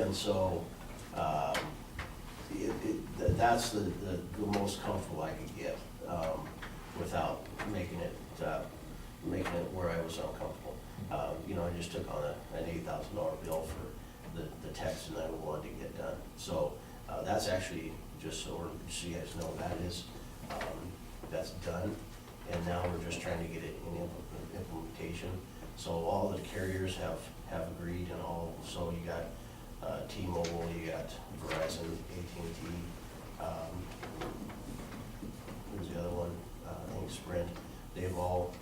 And so, that's the most comfortable I could get, without making it where I was uncomfortable. You know, I just took on an $8,000 bill for the text and I wanted to get done. So, that's actually, just so you guys know, that's done. And now we're just trying to get it in implementation. So all the carriers have agreed, and all, so you got T-Mobile, you got Verizon, AT&T, who's the other one? I think Sprint. They've all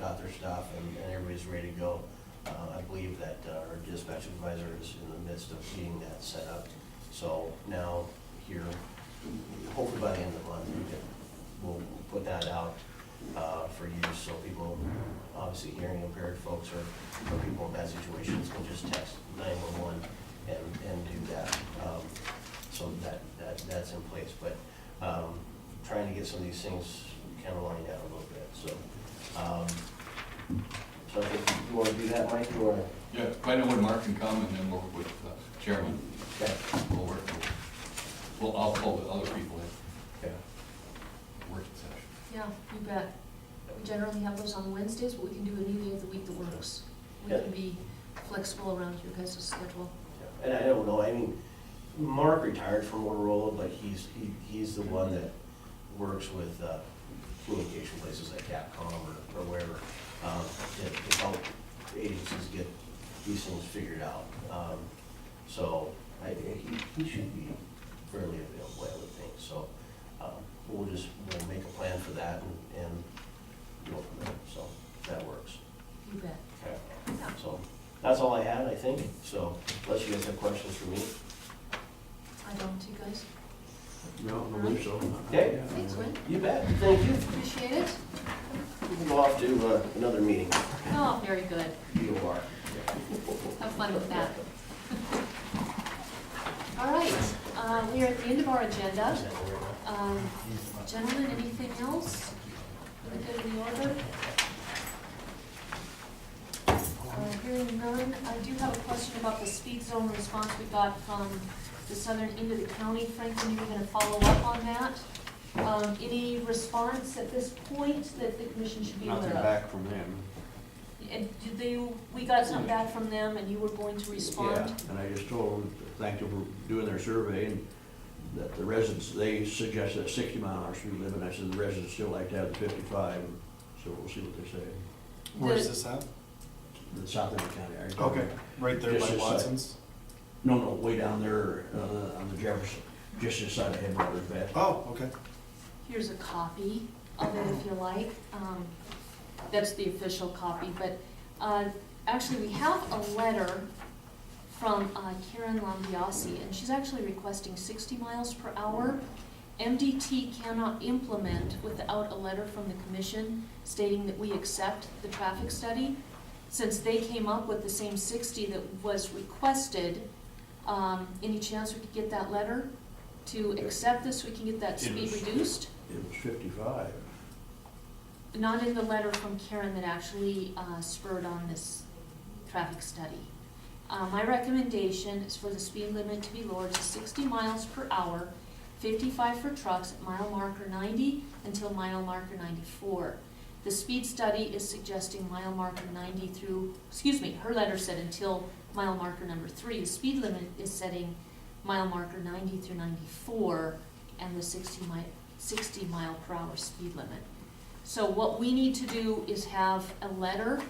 got their stuff and everybody's ready to go. I believe that our dispatch advisor is in the midst of getting that set up. So now here, hopefully by the end of the month, we'll put that out for use, so people, obviously hearing impaired folks or people in bad situations can just text 911 and do that. So that's in place, but trying to get some of these things kind of lined out a little bit. So so I think you want to do that, Mike? You want to? Yeah, find out when Mark can come, and then work with Chairman. Okay. We'll work. Well, I'll call the other people in. Okay. Working session. Yeah, you bet. We generally have those on Wednesdays, but we can do any day of the week that works. We Yeah. can be flexible around your guys' schedule. And I don't know, I mean, Mark retired from Motorola, but he's the one that works with communication places like Capcom or wherever, to help agencies get these things figured out. So he should be fairly available, I would think. So we'll make a plan for that and go from there. So that works. You bet. Okay. Yeah. So that's all I had, I think. So unless you guys have questions for me. I don't, you guys? No, I believe so. Okay. Yeah. Thanks, Wayne. You bet. Thank you. Appreciate it. We can go off to another meeting. Oh, very good. DOR. Have fun with that. All right, we are at the end of our agenda. Gentlemen, anything else? For the good of the order? Hearing none, I do have a question about the speed zone response we got from the southern end of the county. Franklin, you were gonna follow up on that. Any response at this point that the commission should be aware of? Nothing back from them. And we got something back from them and you were going to respond? Yeah, and I just told them, thank them for doing their survey, and that the residents, they suggested a 60-mile-an-hour speed limit. I said the residents still like to have the 55, so we'll see what they say. Where's this at? The south end of the county. I told Okay, them. right there Just by this side. Watson's? No, way down there on the Jefferson, just inside of Headwaters Bed. Oh, okay. Here's a copy of it if you like. That's the official copy, but actually we have a letter from Karen Lambiasi, and she's actually requesting 60 miles per hour. MDT cannot implement without a letter from the commission stating that we accept the traffic study. Since they came up with the same 60 that was requested, any chance we could get that letter to accept this, so we can get that speed reduced? It was 55. Not in the letter from Karen that actually spurred on this traffic study. My recommendation is for the speed limit to be lowered to 60 miles per hour, 55 for trucks at mile marker 90 until mile marker 94. The speed study is suggesting mile marker 90 through, her letter said until mile marker number 3. The speed limit is setting mile marker 90 through 94 and the 60 mile per hour speed limit. So what we need to do is have a letter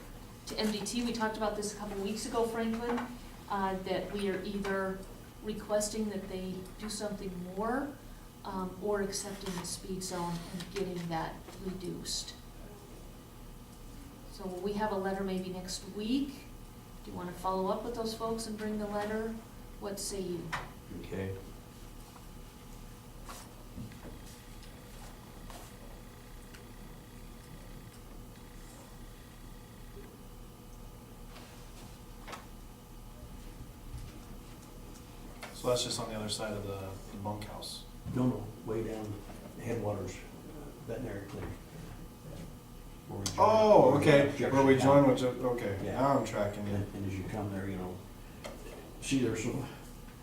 to MDT. We talked about this a couple weeks ago, Franklin, that we are either requesting that they do something more or accepting the speed zone and getting that reduced. So will we have a letter maybe next week? Do you want to follow up with those folks and bring the letter? What say you? Okay. So that's just on the other side of the bunkhouse. No, way down Headwaters Veterinary Clinic. Where we join- Oh, where we okay, Jefferson where we join County. with, okay, Yeah. now I'm tracking you. And as you come there, see there's some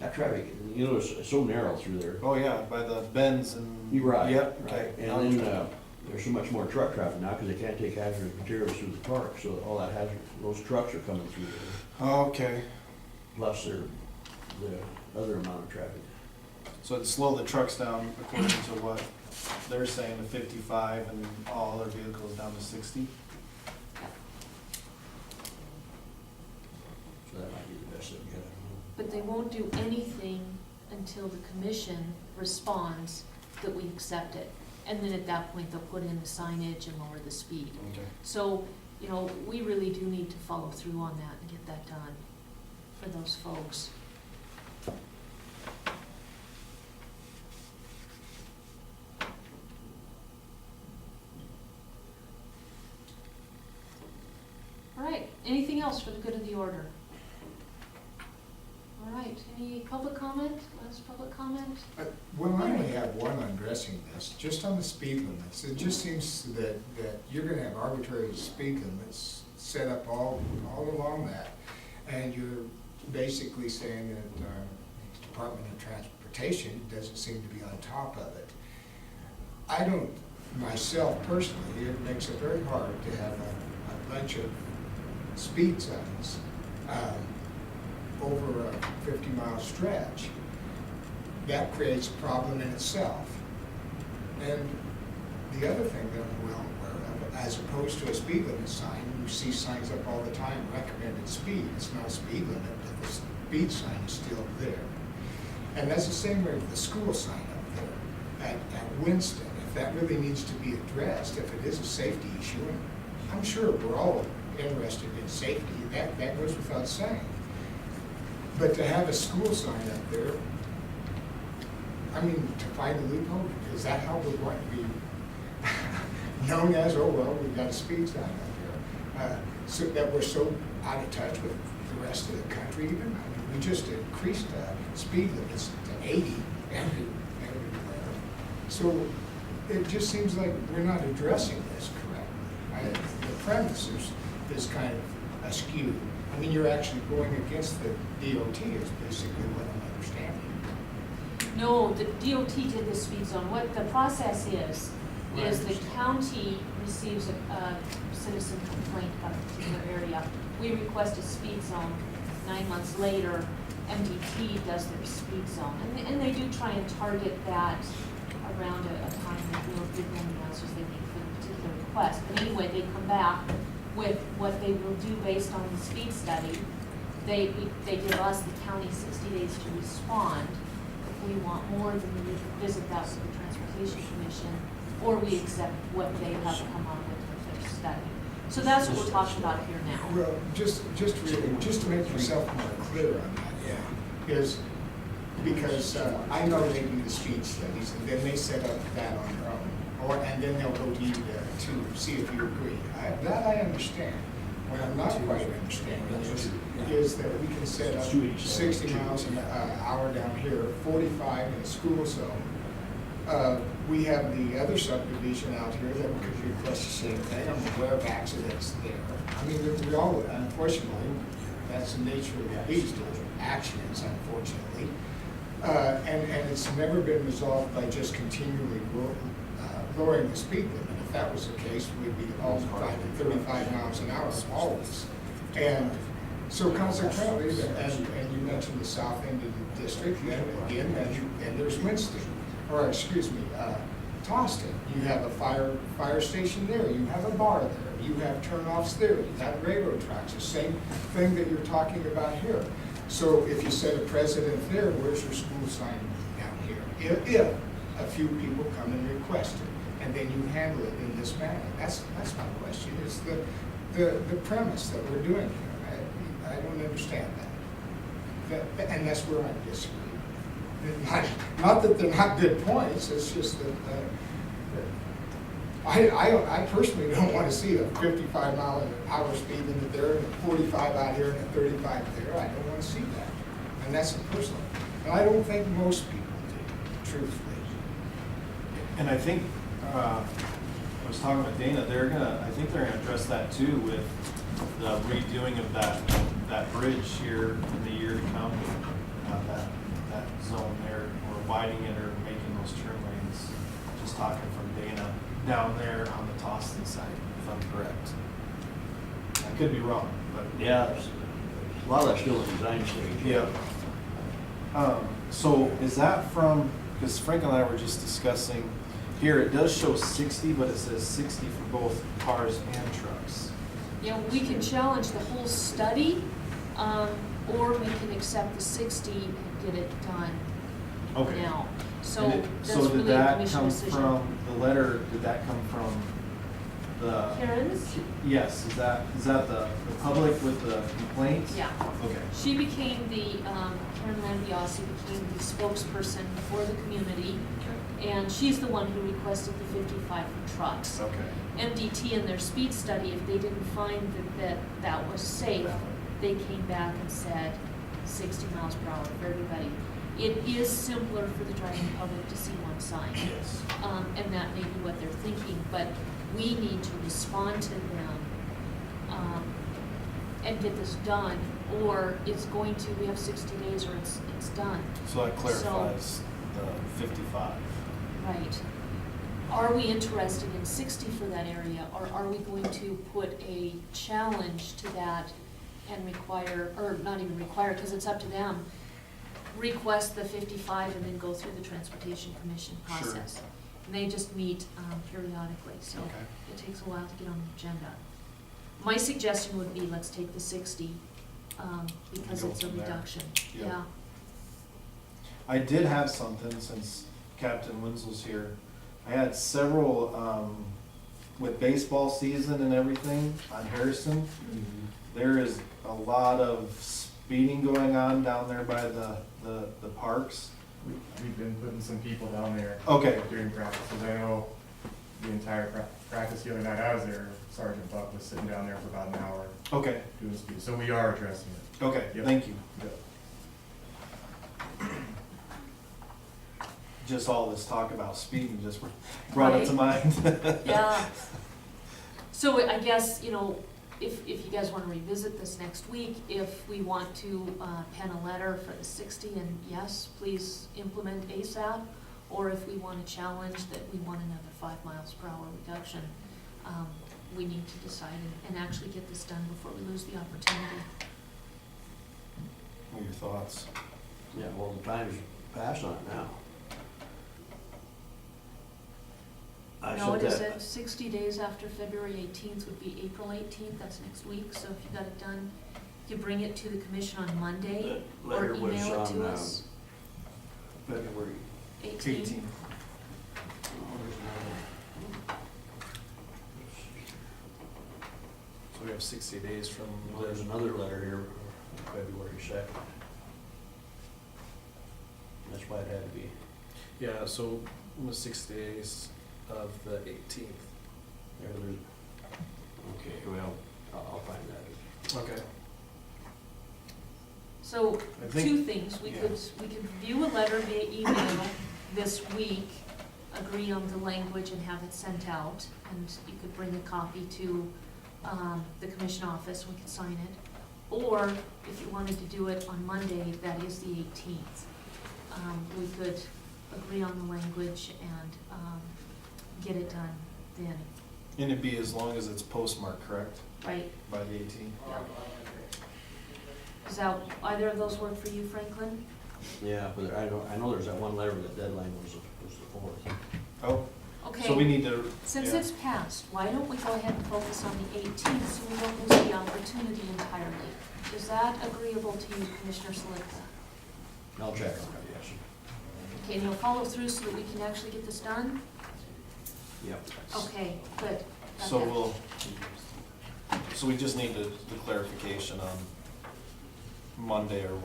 That traffic, you know, it's so narrow through there. Oh, yeah, by the bends and. You're right. Yep, okay. Right. And then, there's so much more truck traffic now, because they can't take hazardous materials through the park, so all that hazard, those trucks are coming through there, Okay, plus the other amount of traffic. so it'd slow the trucks down according to what they're saying, to 55, and all other vehicles down to 60? So that might be the best thing, I don't know. But they won't do anything until the commission responds that we accept it. And then at that point, they'll put in the signage and lower the speed. Okay. So, you know, we really do need to follow through on that and get that done for those folks. All right, anything else for the good of the order? All right, any public comment? Last public comment? Well, I only have one on addressing this, just on the speed limits. It just seems that you're gonna have arbitrary speed limits set up all along that. And you're basically saying that the Department of Transportation doesn't seem to be on top of it. I don't, myself personally, it makes it very hard to have a bunch of speed signs over a 50-mile stretch. That creates a problem in itself. And the other thing that I'm well aware of, as opposed to a speed limit sign, you see signs up all the time, recommended speed. It's not a speed limit, but the speed sign is still there. And that's the same way with the school sign up there at Winston. If that really needs to be addressed, if it is a safety issue, and I'm sure we're all interested in safety, that goes without saying. But to have a school sign up there, I mean, to find a loophole, is that how we're going to be known as, oh, well, we've got a speed sign up there? So that we're so out of touch with the rest of the country even? I mean, we just increased speed limits to 80 everywhere. So it just seems like we're not addressing this correctly. The premise is kind of askew. I mean, you're actually going against the DOT is basically what I'm understanding. No, the DOT did the speed zone. What the process is the county receives a citizen complaint about a particular area. We request a speed zone. 9 months later, MDT does their speed zone. And they do try and target that around a time that we'll give them the answers they need for the particular request. But anyway, they come back with what they will do based on the speed study. They give us, the county, 60 days to respond. If we want more, then we visit that with the Transportation Commission, or we accept what they have come up with their study. So that's what we're talking about here now. Well, just to make yourself more clear on that, is because I know they do the speed studies, and then they set up that on their own, and then they'll go to you to see if you agree. That I understand. What I'm not quite understanding is that we can set up 60 miles an hour down here, 45 in a school zone. We have the other subdivision out here that could request the same thing. I'm aware of accidents there. I mean, we all, unfortunately, that's the nature of the beast, accidents, unfortunately. And it's never been resolved by just continually lowering the speed limit. If that was the case, we'd be all driving 35 miles an hour always. And so consequently, and you mentioned the south end of the district, then again, and there's Winston, or excuse me, Toston. You have a fire station there, you have a bar there, you have turnoffs there, you have railroad tracks, the same thing that you're talking about here. So if you set a precedent there, where's your school sign down here? If a few people come and request it, and then you handle it in this manner. That's my question, is the premise that we're doing here. I don't understand that. And that's where I disagree. Not that they're not good points, it's just that I personally don't want to see a 55-mile-an-hour speed limit there, and a 45 out here, and a 35 there. I don't want to see that. And that's personal. And I don't think most people do, truthfully. And I think, I was talking with Dana, I think they're gonna address that too with the redoing of that bridge here in the year to come. widening it or making those turn lanes, just talking from Dana, down there on the Toston side, if I'm correct. I could be wrong, but. Yeah, a lot of that's still in the design stage. Yeah. So is that from, because Frank and I were just discussing, here it does show 60, but it says 60 for both cars and trucks. You know, we can challenge the whole study, or we can accept the 60 and get it done Okay. now. So And that's so did really a that commission come decision. from, the letter, did that come from the? Karen's? Yes, is that the public with the complaints? Yeah. Okay, She became Karen Lambiasi became the spokesperson for the community, and she's the one who requested the 55 for trucks. okay. MDT in their speed study, if they didn't find that was safe, Valid. they came back and said 60 miles per hour for everybody. It is simpler for the driving public to see one sign. Yes. And that may be what they're thinking, but we need to respond to them and get this done, or it's going to, we have 60 days or it's done. So that clarifies the 55. Right. Are we interested in 60 for that area, or are we going to put a challenge to that and require, or not even require, because it's up to them, request the 55 and then go through the Transportation Commission Sure. process? And they just meet periodically, so Okay. it takes a while to get on the agenda. My suggestion would be, let's take the 60, because Go it's a from there. reduction. Yep. Yeah. I did have something since Captain Winslow's here. I had several, with baseball season and everything on Harrison. There is a lot of speeding going on down there by the parks. We've been putting some people down there. Okay. During practices. I know the entire practice the other night I was there, Sergeant Buck was sitting down there for about an hour Okay, doing speed. So we are addressing it. okay, Yep. thank you. Yep. Just all this talk about speeding just brought it to Right. mind. Yeah. So I guess, you know, if you guys want to revisit this next week, if we want to pen a letter for the 60 and yes, please implement ASAP, or if we want to challenge that we want another 5 miles per hour reduction, we need to decide and actually get this done before we lose the opportunity. What are your thoughts? Yeah, well, the time's passed on it now. I No, it said that- isn't. 60 days after February 18th would be April 18th, that's next week, so if you got it done, you bring it to the commission on Monday, The or letter was email it to on, us. February. 18. So we have 60 days from. Well, there's another letter here, February 2nd. That's why it had to be. Yeah, so it was 60 days of the 18th. There's, okay, well, I'll find that. Okay. So, I think- two things, we yeah. could view a letter via email this week, agree on the language and have it sent out, and you could bring a copy to the commission office, we could sign it. Or, if you wanted to do it on Monday, that is the 18th. We could agree on the language and get it done then, And it'd be as long as it's postmarked, correct? right? By the 18th? Yeah. Does that, either of those work for you, Franklin? Yeah, but I know there's that one letter, the deadline was the 4th. Oh, Okay. so we need to. Since yeah. it's passed, why don't we go ahead and focus on the 18th so we don't lose the opportunity entirely? Is that agreeable to you, Commissioner Slivka? I'll check on it, yes. Okay, and you'll follow through so that we can actually get this done? Yep. Okay, good. Got So that. so we just need the clarification on Monday or,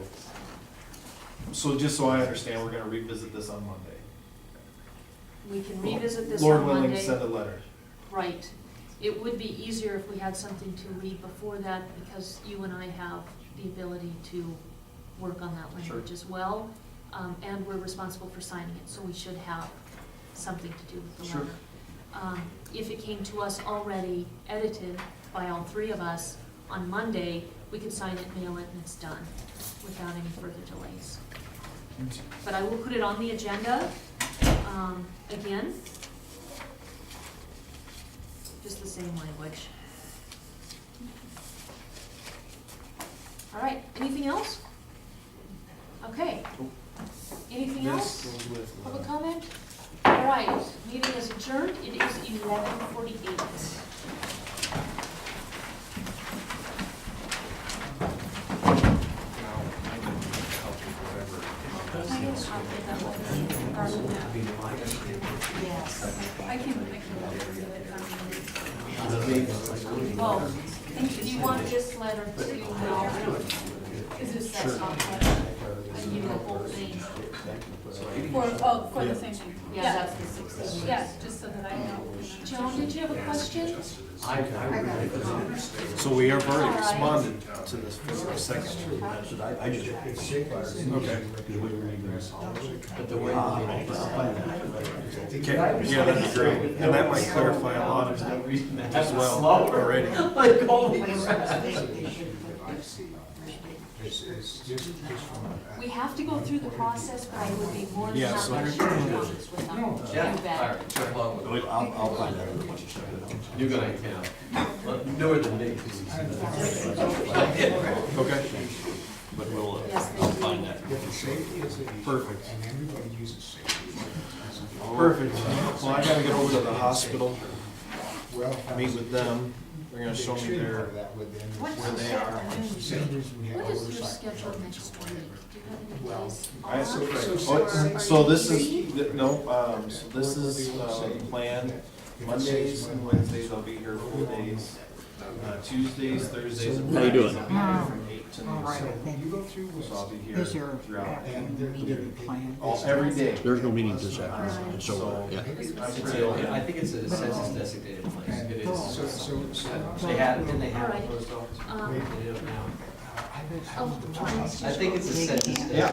so just so I understand, we're gonna revisit this on Monday. We can revisit this Lord on willing, Monday. send a letter. Right. It would be easier if we had something to read before that, because you and I have the ability to work on that Sure. language as well. And we're responsible for signing it, so we should have something to do with the Sure. letter. If it came to us already edited by all three of us on Monday, we could sign it, mail it, and it's done without any further delays. But I will put it on the agenda, again. Just the same language. All right, anything else? Okay. Anything else? This goes with, Public comment? All right, meeting is adjourned. It is 11:48. Yes. I can do it. Oh, do you want this letter to, is this that's not letter? I give you the whole thing. For the same thing. Yeah, that's the 16. Yeah, just so that I know. Joan, did you have a question? so we have already responded to this for a second. I just. Okay. But the way. Okay, yeah, that'd be great, and that might clarify a lot of that as well already. We have to go through the process, but I would be more than Yeah, happy so- to share comments with them. You bet. All right, good luck with it. I'll find out a bunch of stuff. You're gonna, well, newer than me. Okay. But we'll, Yes, I'll thank find you. that. perfect, And everybody uses safety. perfect. Well, I gotta get over to the hospital, Well, meet with them, they're gonna show me their, where they are. What is your schedule next week? Do you have any days I- off? So this is, so this is, planned, Mondays and Wednesdays I'll be here full days. Tuesdays, Thursdays, and How you doing? Fridays I'll be here from 8 to noon. You go through with. So I'll be here Is there throughout, And meeting planned? every day. There's no meetings this afternoon, So, yeah. I'm pretty Yeah, I think it's a census designated place. It is. They had, didn't they have a post office? Um, They do it now. oh, I think it's a census. Yeah.